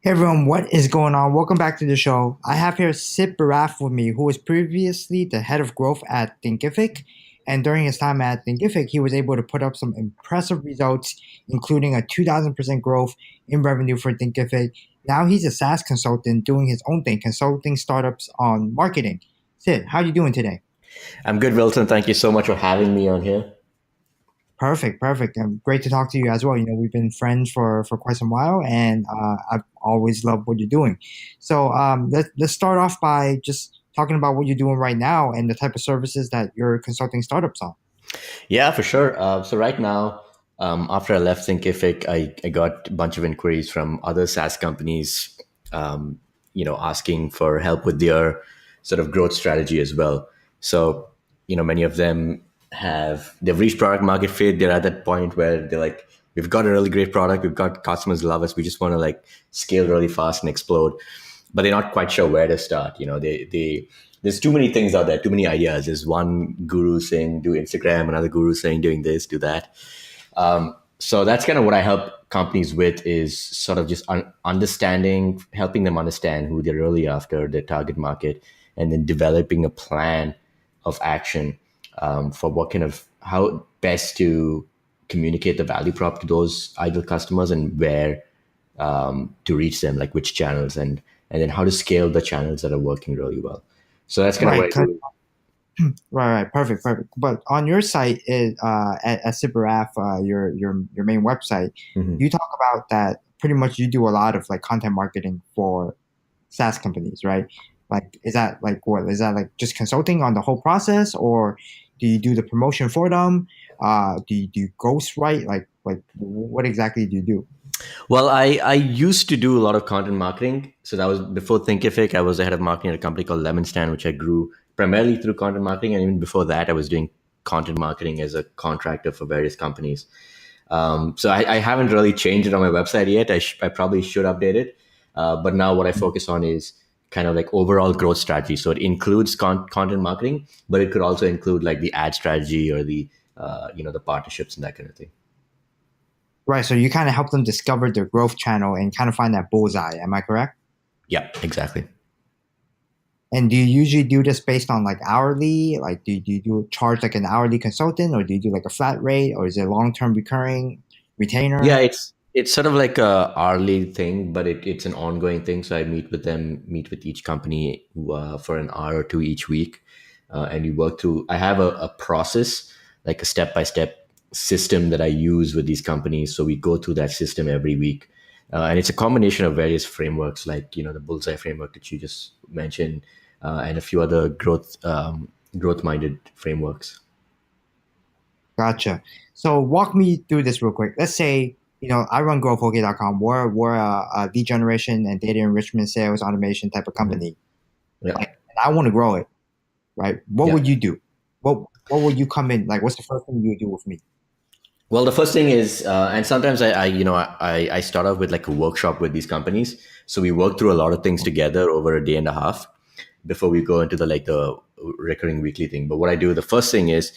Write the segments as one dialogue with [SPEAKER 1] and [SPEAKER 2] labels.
[SPEAKER 1] Hey everyone, what is going on? Welcome back to the show. I have here Sid Bharath with me, who was previously the head of growth at Thinkific. And during his time at Thinkific, he was able to put up some impressive results, including a 2,000% growth in revenue for Thinkific. Now he's a SaaS consultant doing his own thing, consulting startups on marketing. Sid, how are you doing today?
[SPEAKER 2] I'm good, Wilson. Thank you so much for having me on here.
[SPEAKER 1] Perfect, perfect. Great to talk to you as well. We've been friends for quite some while, and I've always loved what you're doing. So let's start off by just talking about what you're doing right now and the type of services that you're consulting startups on.
[SPEAKER 2] Yeah, for sure. So right now, after I left Thinkific, I got a bunch of inquiries from other SaaS companies, asking for help with their sort of growth strategy as well. So, many of them they've reached product market fit. They're at that point where they're like, we've got a really great product. We've got customers who love us. We just want to like scale really fast and explode, but they're not quite sure where to start. There's too many things out there, too many ideas. There's one guru saying do Instagram, another guru saying doing this, do that. So that's kind of what I help companies with is sort of just understanding, helping them understand who they're really after, their target market, and then developing a plan of action for how best to communicate the value prop to those ideal customers and where to reach them, like which channels and then how to scale the channels that are working really well. So that's kind of what
[SPEAKER 1] Right,
[SPEAKER 2] I do.
[SPEAKER 1] right, perfect, perfect. But on your site, at Siperath, your main website,
[SPEAKER 2] Mhm.
[SPEAKER 1] you talk about that pretty much you do a lot of like content marketing for SaaS companies, right? Like, is that like what? Is that like just consulting on the whole process, or do you do the promotion for them? Do you ghostwrite? Like what exactly do you do?
[SPEAKER 2] Well, I used to do a lot of content marketing. So that was before Thinkific. I was the head of marketing at a company called Lemon Stand, which I grew primarily through content marketing. And even before that, I was doing content marketing as a contractor for various companies. So I haven't really changed it on my website yet. I probably should update it. But now what I focus on is kind of like overall growth strategy. So it includes content marketing, but it could also include like the ad strategy or the partnerships and that kind of thing.
[SPEAKER 1] Right. So you kind of help them discover their growth channel and kind of find that bullseye. Am I correct?
[SPEAKER 2] Yeah, exactly.
[SPEAKER 1] And do you usually do this based on like hourly? Like, do you charge like an hourly consultant, or do you do like a flat rate, or is it long term recurring
[SPEAKER 2] Yeah,
[SPEAKER 1] retainer?
[SPEAKER 2] it's sort of like a hourly thing, but it's an ongoing thing. So I meet with each company for an hour or two each week, and you work through. I have a process, like a step by step system that I use with these companies. So we go through that system every week, and it's a combination of various frameworks, like the Bullseye framework that you just mentioned, and a few other growth minded frameworks.
[SPEAKER 1] Gotcha. So walk me through this real quick. Let's say, I run growthok.com. We're a lead generation and data enrichment sales automation type of
[SPEAKER 2] Mhm.
[SPEAKER 1] company.
[SPEAKER 2] Yeah,
[SPEAKER 1] Like, and I want to grow it, right? What
[SPEAKER 2] yeah.
[SPEAKER 1] would you do? What would you come in? Like, what's the first thing you would do with me?
[SPEAKER 2] Well, the first thing is, and sometimes I start off with like a workshop with these companies. So we work through a lot of things together over a day and a half before we go into the recurring weekly thing. But what I do, the first thing is,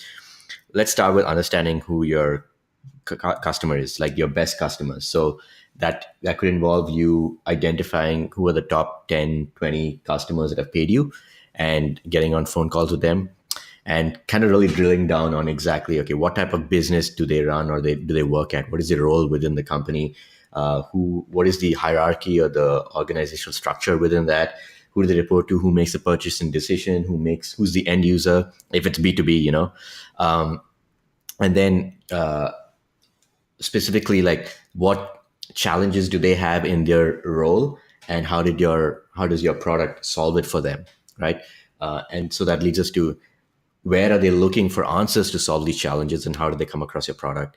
[SPEAKER 2] let's start with understanding who your customer is, like your best customers. So that could involve you identifying who are the top 10, 20 customers that have paid you and getting on phone calls with them and kind of really drilling down on exactly, okay, what type of business do they run or do they work at? What is their role within the company? What is the hierarchy or the organizational structure within that? Who do they report to? Who makes the purchasing decision? Who's the end user? If it's B2B, um, and then specifically like what challenges do they have in their role and how does your product solve it for them, right? And so that leads us to where are they looking for answers to solve these challenges and how do they come across your product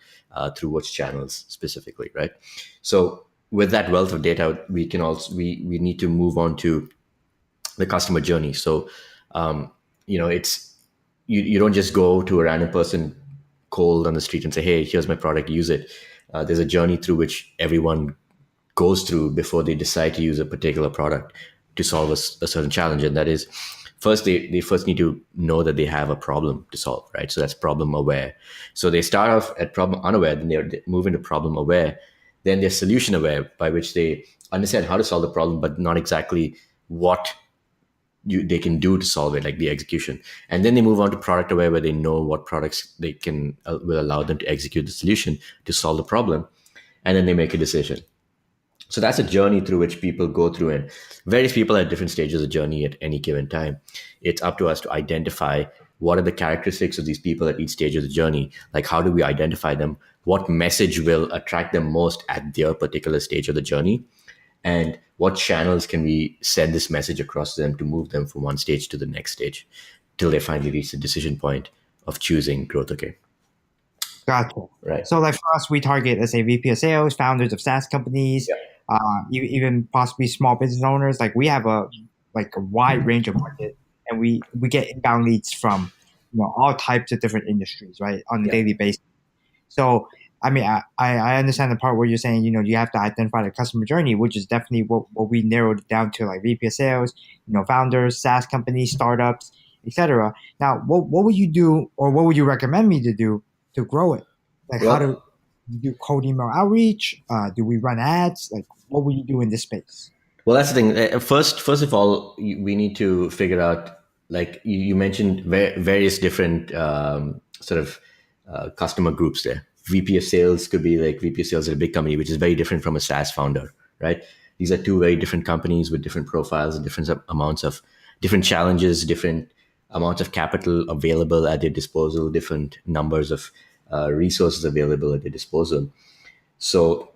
[SPEAKER 2] through which channels specifically, right? So with that wealth of data, we need to move on to the customer journey. So it's you don't just go to a random person cold on the street and say, hey, here's my product, use it. There's a journey through which everyone goes through before they decide to use a particular product to solve a certain challenge. And that is, first they first need to know that they have a problem to solve, right? So that's problem aware. So they start off at problem unaware, then they move into problem aware, then they're solution aware, by which they understand how to solve the problem, but not exactly what they can do to solve it, like the execution. And then they move on to product aware, where they know what products they can will allow them to execute the solution to solve the problem, and then they make a decision. So that's a journey through which people go through, and various people at different stages of the journey at any given time. It's up to us to identify what are the characteristics of these people at each stage of the journey. Like, how do we identify them? What message will attract them most at their particular stage of the journey? And what channels can we send this message across to them to move them from one stage to the next stage till they finally reach the decision point of choosing growth? Okay.
[SPEAKER 1] Gotcha.
[SPEAKER 2] Right.
[SPEAKER 1] So like for us, we target, let's say, VP of sales, founders of SaaS companies, even possibly small business owners. Like we have a wide range of market, and we get inbound leads from all types of different industries, right, on a daily basis. So I mean, I understand the part where you're saying you have to identify the customer journey, which is definitely what we narrowed it down to, like VP of sales, founders, SaaS companies, startups, etc. Now, what would you do, or what would you recommend me to do to grow it? Like, how do you do cold email outreach? Do we run ads? Like, what would you do in this space?
[SPEAKER 2] Well, that's the thing. First of all, we need to figure out, like you mentioned, various different sort of customer groups there. VP of sales could be like VP of sales at a big company, which is very different from a SaaS founder, right? These are two very different companies with different profiles and different amounts of different challenges, different amounts of capital available at their disposal, different numbers of resources available at their disposal. So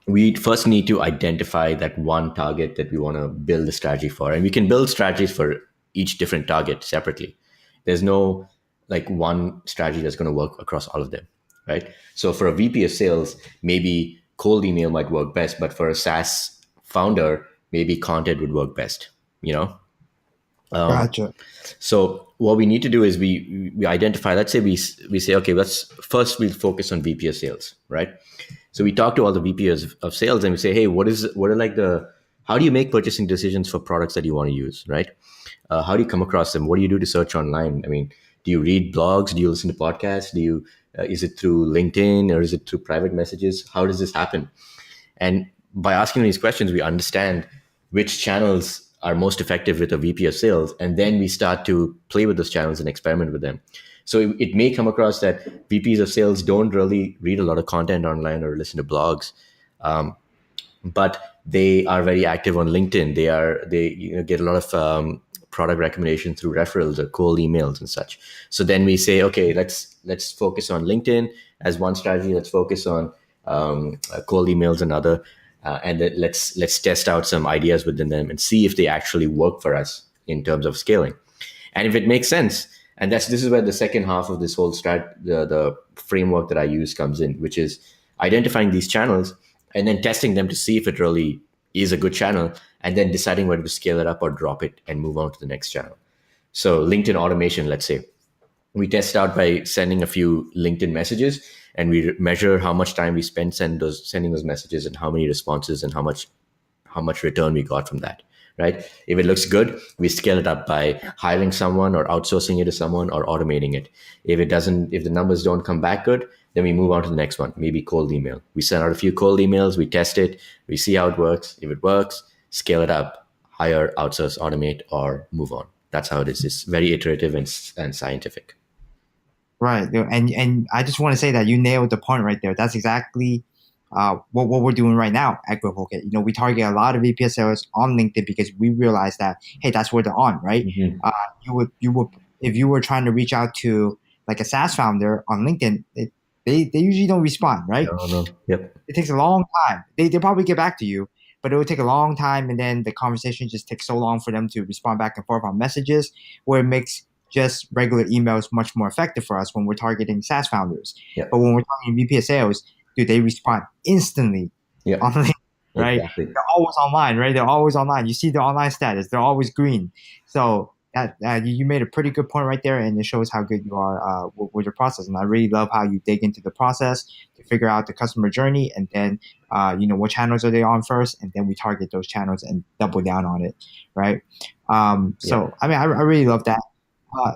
[SPEAKER 2] we first need to identify that one target that we want to build a strategy for. And we can build strategies for each different target separately. There's no like one strategy that's going to work across all of them, right? So for a VP of sales, maybe cold email might work best, but for a SaaS founder, maybe content would work best,
[SPEAKER 1] Gotcha.
[SPEAKER 2] So what we need to do is we identify, let's say we say, okay, we'll focus on VP of sales, right? So we talk to all the VPs of sales and we say, hey, how do you make purchasing decisions for products that you want to use, right? How do you come across them? What do you do to search online? I mean, do you read blogs? Do you listen to podcasts? Is it through LinkedIn or is it through private messages? How does this happen? And by asking these questions, we understand which channels are most effective with a VP of sales. And then we start to play with those channels and experiment with them. So it may come across that VPs of sales don't really read a lot of content online or listen to blogs, but they are very active on LinkedIn. They get a lot of product recommendations through referrals or cold emails and such. So then we say, okay, let's focus on LinkedIn as one strategy. Let's focus on cold emails another, and then let's test out some ideas within them and see if they actually work for us in terms of scaling. And if it makes sense, and this is where the second half of this whole the framework that I use comes in, which is identifying these channels and then testing them to see if it really is a good channel, and then deciding whether to scale it up or drop it and move on to the next channel. So LinkedIn automation, let's say, we test out by sending a few LinkedIn messages, and we measure how much time we spend sending those messages and how many responses and how much return we got from that. Right? If it looks good, we scale it up by hiring someone or outsourcing it to someone or automating it. If the numbers don't come back good, then we move on to the next one, maybe cold email. We send out a few cold emails, we test it, we see how it works. If it works, scale it up, hire, outsource, automate, or move on. That's how it is. It's very iterative and scientific.
[SPEAKER 1] Right. And I just want to say that you nailed the point right there. That's exactly what we're doing right now at GrowthOK. We target a lot of VP sales on LinkedIn because we realize that, hey, that's where they're on, right?
[SPEAKER 2] Mm-hmm.
[SPEAKER 1] You would if you were trying to reach out to like a SaaS founder on LinkedIn, they usually don't respond, right?
[SPEAKER 2] No. Yep.
[SPEAKER 1] It takes a long time. They probably get back to you, but it would take a long time, and then the conversation just takes so long for them to respond back and forth on messages, where it makes just regular emails much more effective for us when we're targeting SaaS founders.
[SPEAKER 2] Yep.
[SPEAKER 1] But when we're targeting VP of sales, dude, they respond instantly on LinkedIn, right?
[SPEAKER 2] Exactly.
[SPEAKER 1] They're always online, right? They're always online. You see their online status. They're always green. So that you made a pretty good point right there, and it shows how good you are with your process. And I really love how you dig into the process to figure out the customer journey, and then what channels are they on first, and then we target those channels and double down on it, right? I mean, I really love that.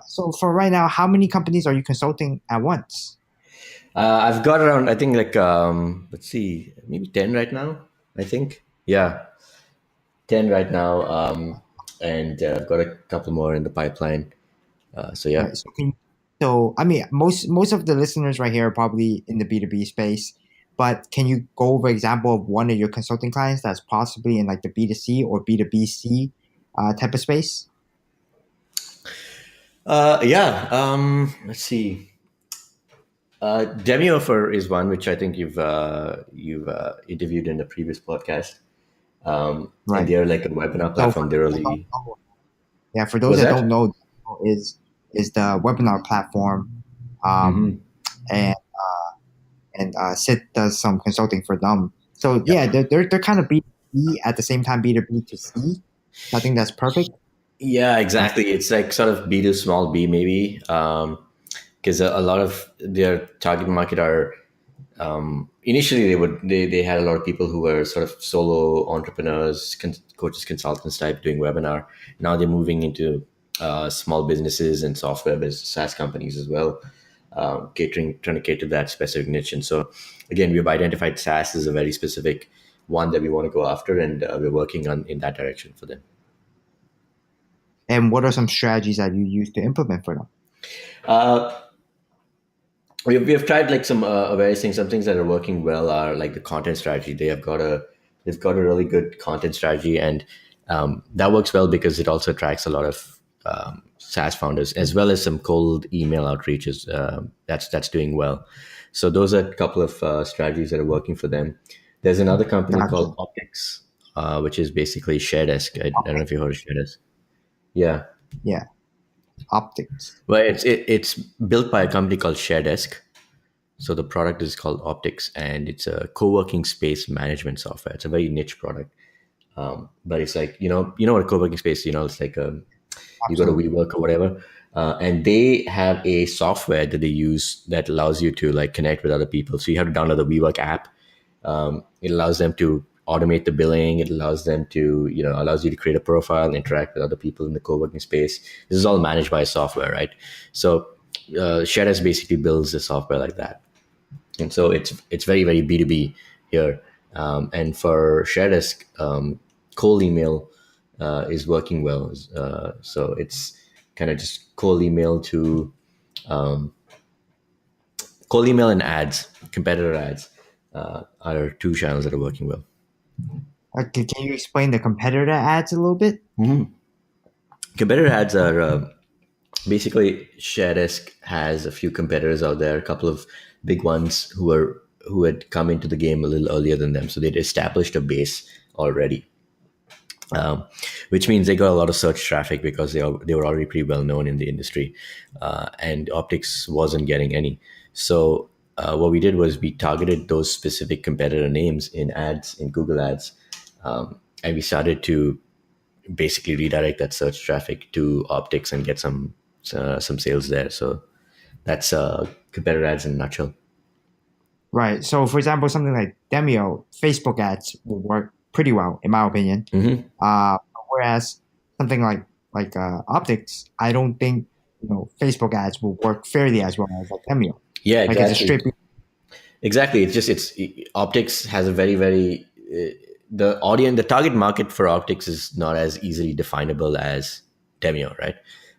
[SPEAKER 1] So for right now, how many companies are you consulting at once?
[SPEAKER 2] I've got around, I think, like let's see, maybe 10 right now, I think. Yeah. 10 right now, and I've got a couple more in the pipeline. So yeah.
[SPEAKER 1] Right. So I mean, most of the listeners right here are probably in the B2B space, but can you go over example of one of your consulting clients that's possibly in like the B2C or B2BC type of space?
[SPEAKER 2] Yeah. Let's see. Demi-offer is one which I think you've interviewed in a previous podcast. And
[SPEAKER 1] Right.
[SPEAKER 2] they're like a webinar
[SPEAKER 1] So
[SPEAKER 2] platform. They're really
[SPEAKER 1] for those
[SPEAKER 2] was
[SPEAKER 1] that don't
[SPEAKER 2] that.
[SPEAKER 1] know, is the webinar platform, um,
[SPEAKER 2] Mm-hmm.
[SPEAKER 1] and Sid does some consulting for them. So
[SPEAKER 2] Yeah.
[SPEAKER 1] yeah, they're kind of B2B at the same time B2B to C. I think that's perfect.
[SPEAKER 2] Yeah,
[SPEAKER 1] Right.
[SPEAKER 2] exactly. It's like sort of B to small b maybe, because a lot of their target market are initially they had a lot of people who were sort of solo entrepreneurs, coaches, consultants type doing webinar. Now they're moving into small businesses and software business SaaS companies as well, trying to cater that specific niche. And so again, we've identified SaaS as a very specific one that we want to go after, and we're working on in that direction for them.
[SPEAKER 1] And what are some strategies that you use to implement for them?
[SPEAKER 2] Uh, we've tried like some various things. Some things that are working well are like the content strategy. They've got a really good content strategy, and that works well because it also attracts a lot of SaaS founders as well as some cold email outreaches. That's doing well. So those are a couple of strategies that are working for them. There's another company
[SPEAKER 1] Gotcha.
[SPEAKER 2] called Optics, which is basically ShareDesk. I don't know if you heard of ShareDesk. Yeah.
[SPEAKER 1] Yeah, optics.
[SPEAKER 2] Well, it's built by a company called ShareDesk. So the product is called Optics, and it's a co-working space management software. It's a very niche product, but it's like you know what a co-working space. It's like you go to
[SPEAKER 1] Absolutely.
[SPEAKER 2] WeWork or whatever, and they have a software that they use that allows you to like connect with other people. So you have to download the WeWork app. It allows them to automate the billing. It allows them to allows you to create a profile and interact with other people in the co-working space. This is all managed by software, right? So Shares basically builds the software like that, and so it's very very B2B here. And for ShareDesk, cold email is working well. So it's kind of just cold email and ads, competitor ads, are two channels that are working well.
[SPEAKER 1] Can you explain the competitor ads a little bit?
[SPEAKER 2] Competitor ads are basically ShareDesk has a few competitors out there, a couple of big ones who had come into the game a little earlier than them, so they'd established a base already, which means they got a lot of search traffic because they were already pretty well known in the industry, and Optics wasn't getting any. So what we did was we targeted those specific competitor names in ads in Google Ads, and we started to basically redirect that search traffic to Optics and get some sales there. So that's competitor ads in a nutshell.
[SPEAKER 1] Right. So, for example, something like Demio, Facebook ads will work pretty well, in my opinion.
[SPEAKER 2] Hmm.
[SPEAKER 1] Uh, Whereas something like optics, I don't think Facebook ads will work fairly as well as like Demio.
[SPEAKER 2] Yeah,
[SPEAKER 1] Like it's a straight.
[SPEAKER 2] exactly. Exactly. It's Optics has a very very the target market for Optics is not as easily definable as Demio, right?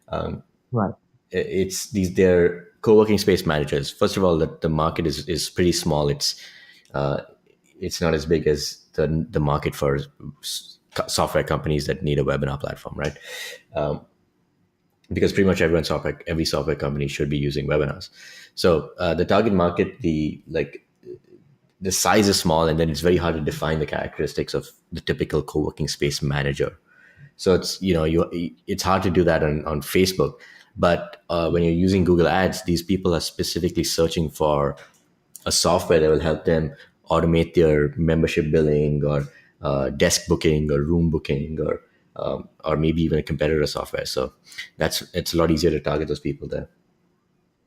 [SPEAKER 2] Um,
[SPEAKER 1] Right.
[SPEAKER 2] it's they're co-working space managers. First of all, the market is pretty small. Uh, it's not as big as the market for software companies that need a webinar platform, right? Because pretty much every software company should be using webinars. So the target market, the size is small, and then it's very hard to define the characteristics of the typical co-working space manager. So it's hard to do that on Facebook, but when you're using Google Ads, these people are specifically searching for a software that will help them automate their membership billing or desk booking or room booking or maybe even a competitor software. So it's a lot easier to target those people there.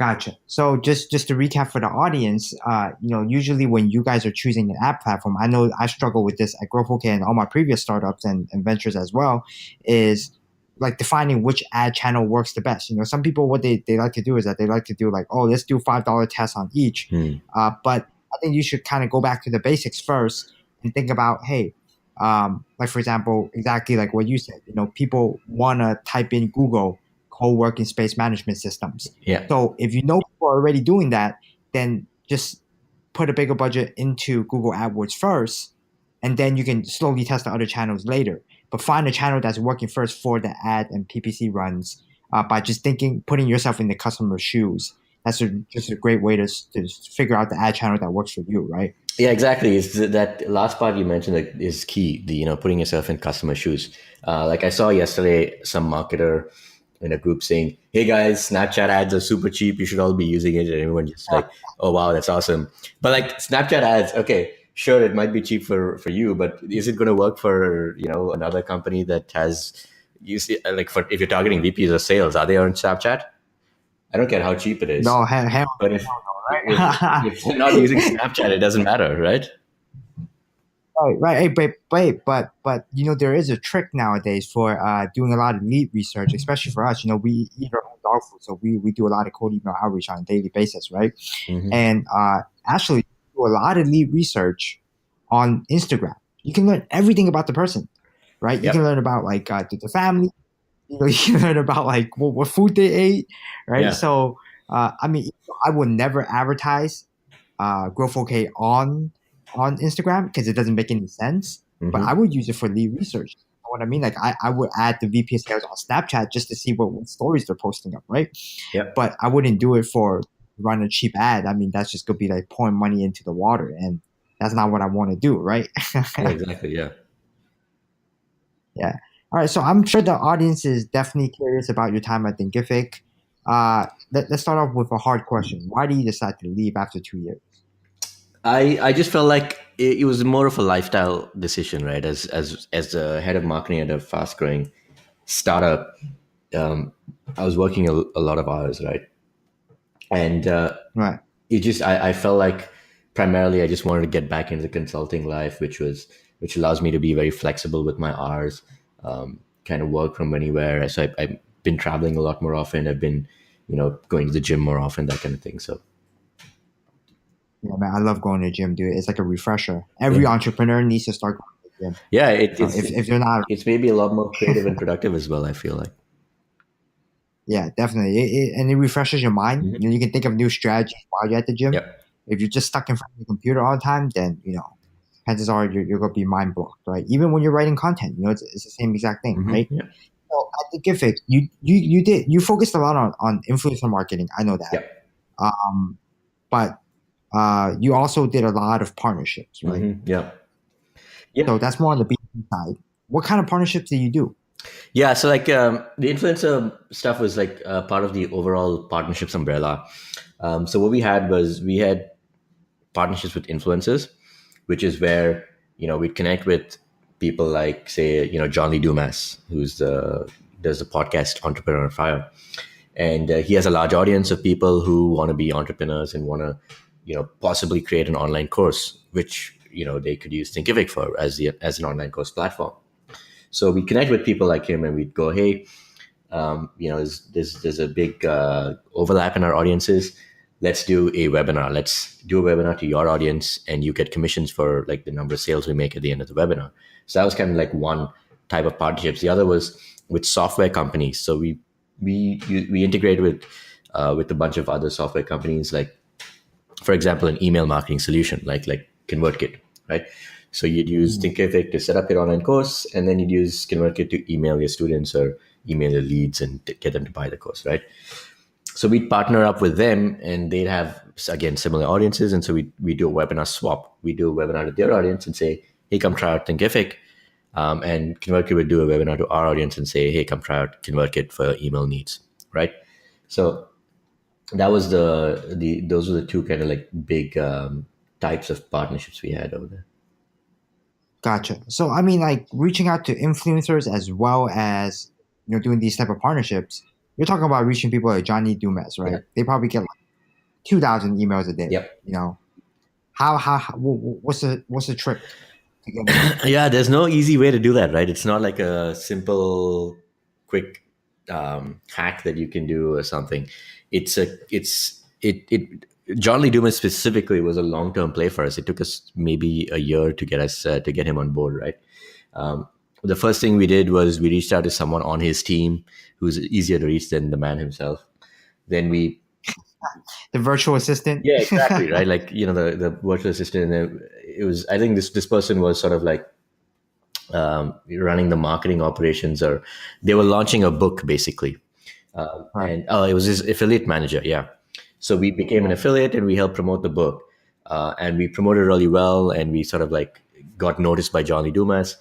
[SPEAKER 1] Gotcha. So just to recap for the audience, usually when you guys are choosing an app platform, I know I struggle with this at Growth and all my previous startups and ventures as well, is like defining which ad channel works the best. Some people what they like to do is that they like to do like, oh, let's do $5 tests on each.
[SPEAKER 2] Hmm.
[SPEAKER 1] But I think you should kind of go back to the basics first and think about, hey, Like for example, exactly like what you said, people want to type in Google co-working space management systems.
[SPEAKER 2] Yeah.
[SPEAKER 1] So if people are already doing that, then just put a bigger budget into Google AdWords first, and then you can slowly test the other channels later. But find a channel that's working first for the ad and PPC runs, by just putting yourself in the customer's shoes. That's just a great way to figure out the ad channel that works for you, right?
[SPEAKER 2] Yeah, exactly. It's that last part you mentioned that is key. The putting yourself in customer shoes. Like I saw yesterday, some marketer in a group saying, "Hey guys, Snapchat ads are super cheap. You should all be using it." And everyone just like, "Oh wow, that's awesome." But like Snapchat ads, okay, sure, it might be cheap for you, but is it going to work for another company that has you see like for if you're targeting VPs of sales, are they on Snapchat? I don't care how cheap it is,
[SPEAKER 1] No, hell,
[SPEAKER 2] but
[SPEAKER 1] right?
[SPEAKER 2] if they're not using Snapchat, it doesn't matter, right?
[SPEAKER 1] Right, right. Hey, but there is a trick nowadays for doing a lot of lead research, especially for us. We eat our own dog food, so we do a lot of cold email outreach on a daily basis, right?
[SPEAKER 2] Mm-hmm.
[SPEAKER 1] And actually, do a lot of lead research on Instagram. You can learn everything about the person, right? You can
[SPEAKER 2] Yep.
[SPEAKER 1] learn about like the family. You can learn about like what food they ate, right?
[SPEAKER 2] Yeah.
[SPEAKER 1] So, I mean, I would never advertise Growth OK on Instagram because it doesn't make any sense. But I
[SPEAKER 2] Mm-hmm.
[SPEAKER 1] would use it for lead research. You know what I mean? Like I would add the VP of sales on Snapchat just to see what stories they're posting up, right?
[SPEAKER 2] Yep.
[SPEAKER 1] But I wouldn't do it for run a cheap ad. I mean, that's just gonna be like pouring money into the water, and that's not what I want to do, right?
[SPEAKER 2] Yeah. Exactly. Yeah.
[SPEAKER 1] Yeah. All right. So I'm sure the audience is definitely curious about your time at Thinkific. Let's start off with a hard question. Why did you decide to leave after 2 years?
[SPEAKER 2] I just felt like it was more of a lifestyle decision, right? As the head of marketing at a fast growing startup, um, I was working a lot of hours, right? And
[SPEAKER 1] Right.
[SPEAKER 2] it just I felt like primarily I just wanted to get back into the consulting life, which allows me to be very flexible with my hours, kind of work from anywhere. So I've been traveling a lot more often. I've been, going to the gym more often, that kind of thing. So
[SPEAKER 1] Yeah, man, I love going to the gym, dude. It's like a refresher. Every
[SPEAKER 2] yeah,
[SPEAKER 1] entrepreneur needs to start going to the gym.
[SPEAKER 2] yeah,
[SPEAKER 1] So if you're not,
[SPEAKER 2] it's maybe a lot more creative and productive as well. I feel like.
[SPEAKER 1] yeah, definitely. And it refreshes your mind.
[SPEAKER 2] Mhm.
[SPEAKER 1] You can think of new strategies while you're at the gym.
[SPEAKER 2] Yep.
[SPEAKER 1] If you're just stuck in front of the computer all the time, then, chances are you're going to be mind blocked, right? Even when you're writing content, it's the same exact thing,
[SPEAKER 2] Hmm.
[SPEAKER 1] right?
[SPEAKER 2] Yep.
[SPEAKER 1] So at the Gific, you focused a lot on influencer marketing. I know that.
[SPEAKER 2] Yep.
[SPEAKER 1] But you also did a lot of partnerships, right?
[SPEAKER 2] Hmm. Yep. Yep.
[SPEAKER 1] So that's more on the B2B side. What kind of partnerships do you do?
[SPEAKER 2] Yeah, so like the influencer stuff was like part of the overall partnerships umbrella. So what we had partnerships with influencers, which is where we'd connect with people like say John Lee Dumas, does the podcast Entrepreneur on Fire, and he has a large audience of people who want to be entrepreneurs and want to possibly create an online course, which they could use Thinkific for as an online course platform. So we connect with people like him, and we'd go, hey, there's a big overlap in our audiences. Let's do a webinar. Let's do a webinar to your audience, and you get commissions for like the number of sales we make at the end of the webinar. So that was kind of like one type of partnerships. The other was with software companies. So we integrated with a bunch of other software companies, like for example, an email marketing solution like ConvertKit, right? So you'd use Thinkific to set up your online course, and then you'd use ConvertKit to email your students or email your leads and get them to buy the course, right? So we'd partner up with them, and they'd have, again, similar audiences. And so we do a webinar swap. We do a webinar to their audience and say, hey, come try out Thinkific. And ConvertKit would do a webinar to our audience and say, hey, come try out ConvertKit for email needs, right? So that was those were the two kind of like big types of partnerships we had over there.
[SPEAKER 1] Gotcha. So I mean, like reaching out to influencers as well as doing these type of partnerships. You're talking about reaching people like Johnny Dumas, right?
[SPEAKER 2] Yeah.
[SPEAKER 1] They probably get like 2,000 emails a day.
[SPEAKER 2] Yep.
[SPEAKER 1] What's the trick to get them?
[SPEAKER 2] Yeah, there's no easy way to do that, right? It's not like a simple, quick hack that you can do or something. John Lee Dumas specifically was a long-term play for us. It took us maybe a year to get him on board, right? The first thing we did was we reached out to someone on his team who's easier to reach than the man himself. Then we
[SPEAKER 1] The virtual assistant.
[SPEAKER 2] Yeah, exactly, right? Like, the virtual assistant, and it was, I think this person was sort of like running the marketing operations, or they were launching a book basically.
[SPEAKER 1] Right.
[SPEAKER 2] And it was his affiliate manager. Yeah. So we became an affiliate and we helped promote the book. And we promoted really well, and we sort of like got noticed by Johnny Dumas.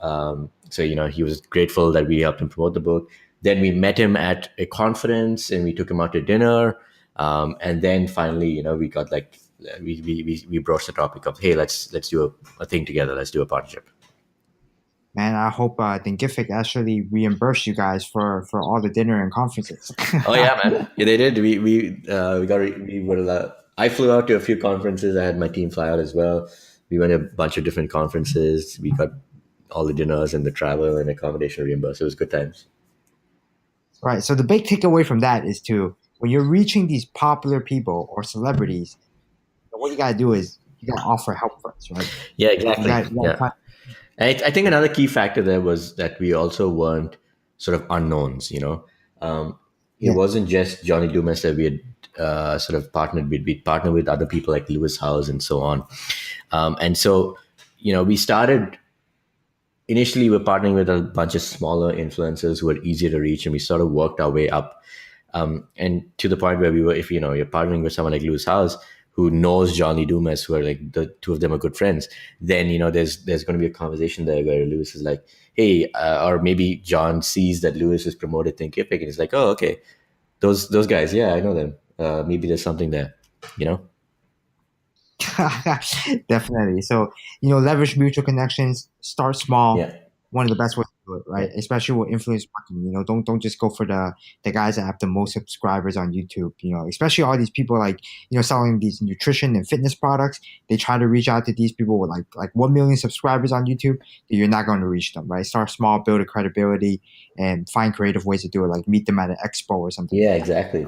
[SPEAKER 2] So, he was grateful that we helped him promote the book. Then we met him at a conference and we took him out to dinner. And then finally, we got like, we broached the topic of, hey, let's do a thing together. Let's do a partnership.
[SPEAKER 1] Man, I hope Thinkific actually reimburse you guys for all the dinner and conferences.
[SPEAKER 2] Oh yeah, man. Yeah, they did. We were. I flew out to a few conferences. I had my team fly out as well. We went to a bunch of different conferences. We got all the dinners and the travel and accommodation reimbursed. It was good times.
[SPEAKER 1] Right. So the big takeaway from that is when you're reaching these popular people or celebrities, what you gotta do is you gotta offer help first, right?
[SPEAKER 2] Yeah, exactly.
[SPEAKER 1] You gotta
[SPEAKER 2] Yeah. And I think another key factor there was that we also weren't sort of unknowns. It wasn't just Johnny Dumas that we had sort of partnered with. We partnered with other people like Lewis Howes and so on. And so, we started. Initially, we're partnering with a bunch of smaller influencers who are easier to reach, and we sort of worked our way up. And to the point where we were, if you're partnering with someone like Lewis Howes, who knows Johnny Dumas, who are like the two of them are good friends, then there's going to be a conversation there where Lewis is like, hey, or maybe John sees that Lewis has promoted Thinkific, and he's like, oh, okay, those guys, yeah, I know them. Maybe there's something there,
[SPEAKER 1] Definitely. So, leverage mutual connections, start small.
[SPEAKER 2] Yeah.
[SPEAKER 1] One of the best ways to do it, right? Yeah. Especially with influence marketing. Don't just go for the guys that have the most subscribers on YouTube. Especially all these people like, selling these nutrition and fitness products. They try to reach out to these people with like 1 million subscribers on YouTube. You're not going to reach them, right? Start small, build a credibility, and find creative ways to do it. Like meet them at an expo or something.
[SPEAKER 2] Yeah, exactly.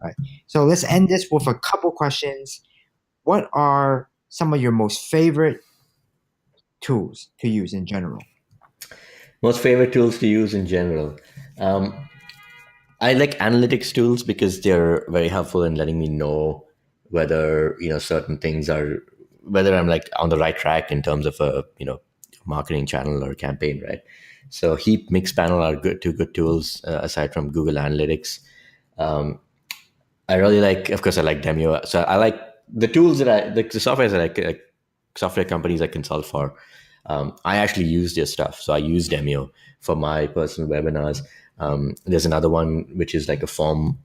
[SPEAKER 1] Right. So let's end this with a couple questions. What are some of your most favorite tools to use in general?
[SPEAKER 2] Most favorite tools to use in general. I like analytics tools because they're very helpful in letting me know whether certain things whether I'm like on the right track in terms of a marketing channel or campaign, right? So Heap, Mixpanel are two good tools aside from Google Analytics. I really like, of course, I like Demio. So I like the tools the software that like software companies I consult for. I actually use their stuff. So I use Demio for my personal webinars. There's another one which is like a form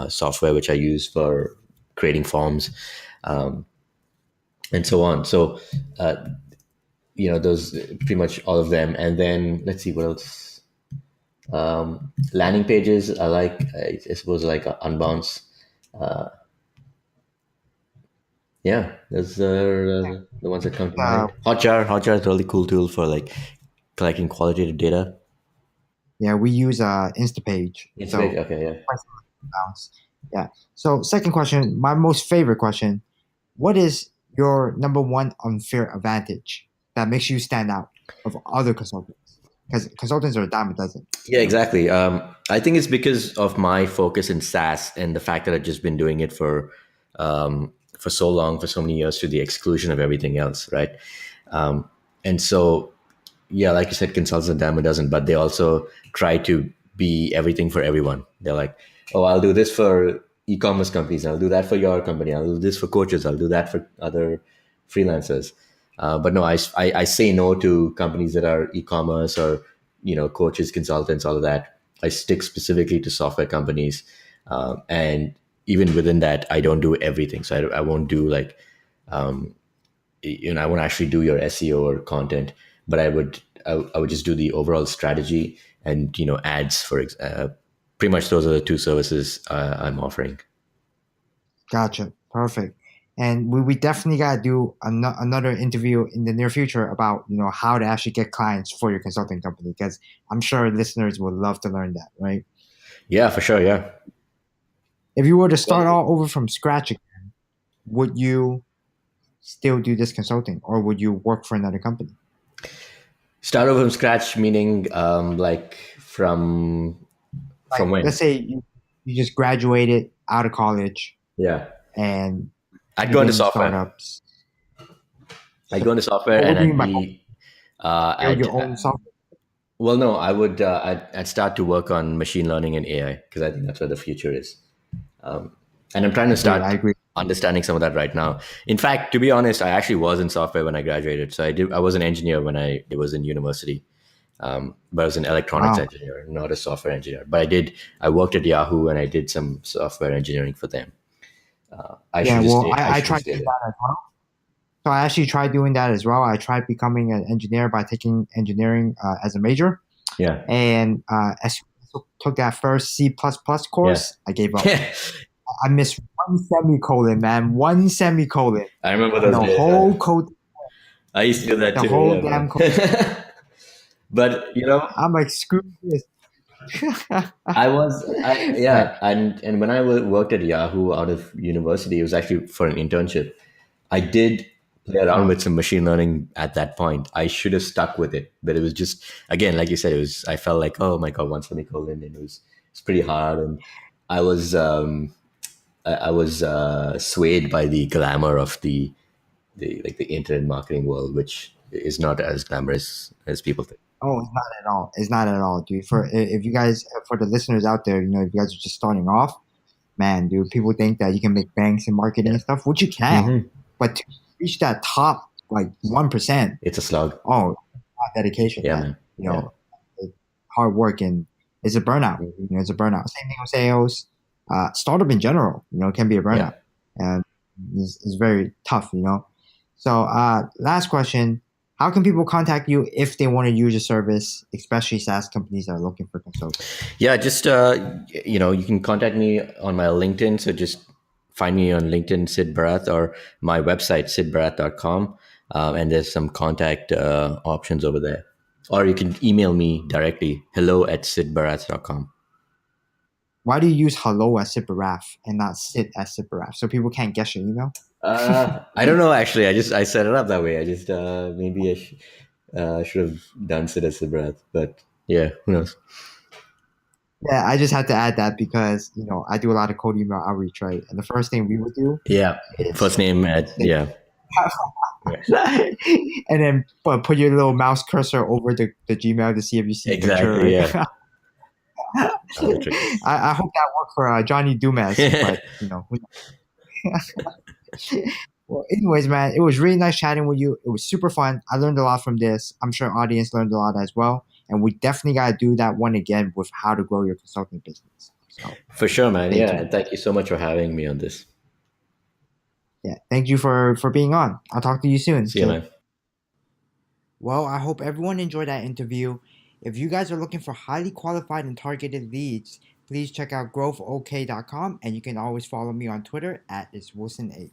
[SPEAKER 2] software which I use for creating forms, and so on. So those pretty much all of them. And then let's see what else. Landing pages I like. I suppose like Unbounce. Yeah, those are the ones that come to mind. Hotjar is a really cool tool for like collecting qualitative data.
[SPEAKER 1] Yeah, we use Instapage.
[SPEAKER 2] Instapage, okay, yeah.
[SPEAKER 1] Yeah. So second question, my most favorite question. What is your number one unfair advantage that makes you stand out of other consultants? Because consultants are a dime a dozen.
[SPEAKER 2] Yeah, exactly. I think it's because of my focus in SaaS and the fact that I've just been doing it for so long, for so many years, to the exclusion of everything else, right? And so, yeah, like you said, consultants are a dime a dozen, but they also try to be everything for everyone. They're like, oh, I'll do this for e-commerce companies, I'll do that for your company, I'll do this for coaches, I'll do that for other freelancers. But no, I say no to companies that are e-commerce or coaches, consultants, all of that. I stick specifically to software companies, and even within that, I don't do everything. So I won't do like, I won't actually do your SEO or content, but I would just do the overall strategy and ads for pretty much those are the two services I'm offering.
[SPEAKER 1] Gotcha. Perfect. And we definitely got to do another interview in the near future about, how to actually get clients for your consulting company, because I'm sure listeners would love to learn that, right?
[SPEAKER 2] Yeah, for sure. Yeah.
[SPEAKER 1] If you were to start all over from scratch again, would you still do this consulting or would you work for another company?
[SPEAKER 2] Start over from scratch, meaning like from
[SPEAKER 1] Like,
[SPEAKER 2] when?
[SPEAKER 1] let's say you just graduated out of college
[SPEAKER 2] Yeah,
[SPEAKER 1] and
[SPEAKER 2] I'd
[SPEAKER 1] you
[SPEAKER 2] go into
[SPEAKER 1] did
[SPEAKER 2] software.
[SPEAKER 1] startups.
[SPEAKER 2] I'd go into software,
[SPEAKER 1] What
[SPEAKER 2] and
[SPEAKER 1] do you
[SPEAKER 2] I'd
[SPEAKER 1] mean by
[SPEAKER 2] be
[SPEAKER 1] build
[SPEAKER 2] I'd
[SPEAKER 1] your own software?
[SPEAKER 2] well, no, I would I'd start to work on machine learning and AI because I think that's where the future is. And I'm trying
[SPEAKER 1] I
[SPEAKER 2] to
[SPEAKER 1] agree. I
[SPEAKER 2] start
[SPEAKER 1] agree.
[SPEAKER 2] understanding some of that right now. In fact, to be honest, I actually was in software when I graduated. So I was an engineer when I was in university, but I was an electronics
[SPEAKER 1] Wow.
[SPEAKER 2] engineer, not a software engineer. But I worked at Yahoo and I did some software engineering for them.
[SPEAKER 1] Yeah. Well,
[SPEAKER 2] I
[SPEAKER 1] I
[SPEAKER 2] should have
[SPEAKER 1] tried
[SPEAKER 2] stayed
[SPEAKER 1] doing
[SPEAKER 2] there.
[SPEAKER 1] that as well. So I actually tried doing that as well. I tried becoming an engineer by taking engineering as a major,
[SPEAKER 2] Yeah,
[SPEAKER 1] and as I took that first C++
[SPEAKER 2] yeah,
[SPEAKER 1] course, I gave up.
[SPEAKER 2] yeah.
[SPEAKER 1] I missed one semicolon, man. One semicolon,
[SPEAKER 2] I remember
[SPEAKER 1] and
[SPEAKER 2] those days, man. I used to do that
[SPEAKER 1] the
[SPEAKER 2] too.
[SPEAKER 1] whole
[SPEAKER 2] Yeah,
[SPEAKER 1] damn
[SPEAKER 2] man.
[SPEAKER 1] code.
[SPEAKER 2] But
[SPEAKER 1] I'm like, screw this. Right.
[SPEAKER 2] Yeah, and when I worked at Yahoo out of university, it was actually for an internship. I did play around
[SPEAKER 1] Oh,
[SPEAKER 2] with some machine learning at that point. I should have stuck with it, but it was just again, like you said, it was. I felt like, oh my god, one semicolon, and it's pretty hard, and I was I was swayed by the glamour of the like the internet marketing world, which is not as glamorous as people think.
[SPEAKER 1] oh, it's not at all. It's not at all, dude. For if you guys, for the listeners out there, if you guys are just starting off, man, dude, people think that you can make banks in marketing
[SPEAKER 2] Yeah.
[SPEAKER 1] and stuff, which you can,
[SPEAKER 2] Hmm.
[SPEAKER 1] but to reach that top like 1%,
[SPEAKER 2] It's a slog.
[SPEAKER 1] oh, not dedication,
[SPEAKER 2] Yeah,
[SPEAKER 1] man.
[SPEAKER 2] man.
[SPEAKER 1] You
[SPEAKER 2] Yeah.
[SPEAKER 1] know, hard work and it's a burnout.
[SPEAKER 2] Mhm.
[SPEAKER 1] It's a burnout. Same thing with sales. Startup in general, can be a
[SPEAKER 2] Yeah.
[SPEAKER 1] burnout, and it's very tough. So, last question: how can people contact you if they want to use your service, especially SaaS companies that are looking for consultants?
[SPEAKER 2] Yeah, just you can contact me on my LinkedIn. So just find me on LinkedIn, Sid Bharath, or my website, sidbharath.com. And there's some contact options over there. Or you can email me directly, hello@sidbharath.com.
[SPEAKER 1] Why do you use hello as Sid Bharath and not sit as Sid Bharath so people can't guess your email?
[SPEAKER 2] I don't know actually. I set it up that way. I just maybe should have done Sid as Sidbharath, but yeah, who knows?
[SPEAKER 1] Yeah, I just had to add that because I do a lot of cold email outreach, right? And the first thing we would do
[SPEAKER 2] Yeah,
[SPEAKER 1] is
[SPEAKER 2] first name at
[SPEAKER 1] say,
[SPEAKER 2] yeah. Yeah.
[SPEAKER 1] and then put your little mouse cursor over the Gmail to see if you see a picture,
[SPEAKER 2] Exactly.
[SPEAKER 1] right?
[SPEAKER 2] Yeah. That's the trick.
[SPEAKER 1] I hope that worked for Johnny Dumas, but who knows? Well, anyways, man, it was really nice chatting with you. It was super fun. I learned a lot from this. I'm sure audience learned a lot as well. And we definitely got to do that one again with how to grow your consulting business. So
[SPEAKER 2] For sure, man.
[SPEAKER 1] stay
[SPEAKER 2] Yeah, and
[SPEAKER 1] tuned.
[SPEAKER 2] thank you so much for having me on this.
[SPEAKER 1] Yeah, thank you for being on. I'll talk to you soon.
[SPEAKER 2] See you, man.
[SPEAKER 1] Well, I hope everyone enjoyed that interview. If you guys are looking for highly qualified and targeted leads, please check out growthok.com and you can always follow me on Twitter at iswilson8.